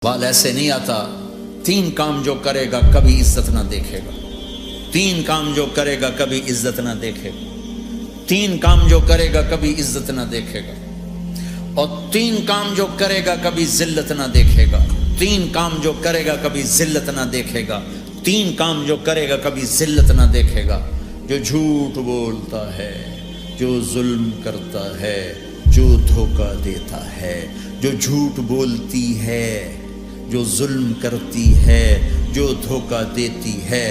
بال ایسے نہیں آتا، 3 کام جو کرے گا کبھی عزت نہ دیکھے گا، 3 کام جو کرے گا کبھی عزت نہ دیکھے گا، 3 کام جو کرے گا کبھی عزت نہ دیکھے گا، اور 3 کام جو کرے گا کبھی ذلت نہ دیکھے گا، 3 کام جو کرے گا کبھی ذلت نہ دیکھے گا، 3 کام جو کرے گا کبھی ذلت نہ دیکھے گا۔ جو جھوٹ بولتا ہے، جو ظلم کرتا ہے، جو دھوکہ دیتا ہے، جو جھوٹ بولتی ہے، جو ظلم کرتی ہے، جو دھوکہ دیتی ہے،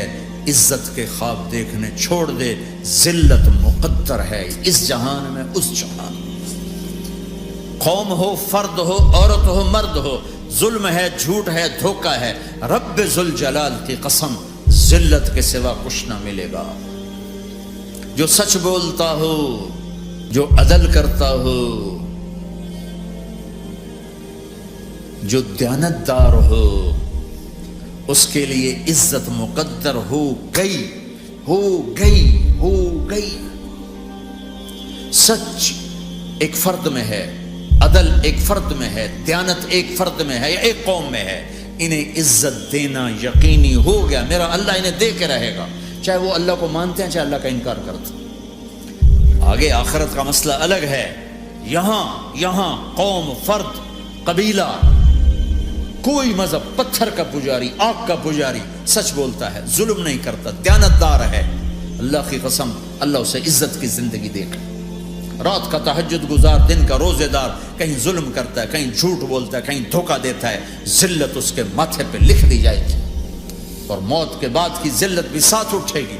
عزت کے خواب دیکھنے چھوڑ دے، ذلت مقدر ہے اس جہان میں اس جہان میں۔ قوم ہو، فرد ہو، عورت ہو، مرد ہو، ظلم ہے، جھوٹ ہے، دھوکہ ہے، رب ذوالجلال کی قسم ذلت کے سوا کچھ نہ ملے گا۔ جو سچ بولتا ہو، جو عدل کرتا ہو، جو دیانتدار ہو، اس کے لیے عزت مقدر ہو گئی، ہو گئی، ہو گئی۔ سچ ایک فرد میں ہے، عدل ایک فرد میں ہے، دیانت ایک فرد میں ہے یا ایک قوم میں ہے، انہیں عزت دینا یقینی ہو گیا۔ میرا اللہ انہیں دے کے رہے گا، چاہے وہ اللہ کو مانتے ہیں چاہے اللہ کا انکار کرتے ہیں۔ آگے آخرت کا مسئلہ الگ ہے۔ یہاں قوم، فرد، قبیلہ، کوئی مذہب، پتھر کا پجاری، آگ کا پجاری سچ بولتا ہے، ظلم نہیں کرتا، دیانتدار ہے، اللہ کی قسم اللہ اسے عزت کی زندگی دے گا۔ رات کا تہجد گزار، دن کا روزے دار، کہیں ظلم کرتا ہے، کہیں جھوٹ بولتا ہے، کہیں دھوکہ دیتا ہے، ذلت اس کے ماتھے پہ لکھ دی جائے گی، اور موت کے بعد کی ذلت بھی ساتھ اٹھے گی۔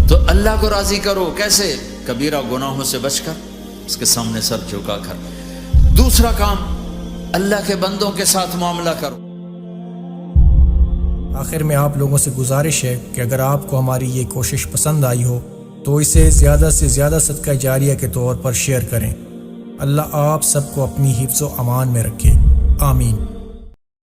تو اللہ کو راضی کرو، کیسے؟ کبیرہ گناہوں سے بچ کر، اس کے سامنے سر جھکا کر۔ دوسرا کام، اللہ کے بندوں کے ساتھ معاملہ کرو۔ آخر میں آپ لوگوں سے گزارش ہے کہ اگر آپ کو ہماری یہ کوشش پسند آئی ہو تو اسے زیادہ سے زیادہ صدقہ جاریہ کے طور پر شیئر کریں۔ اللہ آپ سب کو اپنی حفظ و امان میں رکھے، آمین۔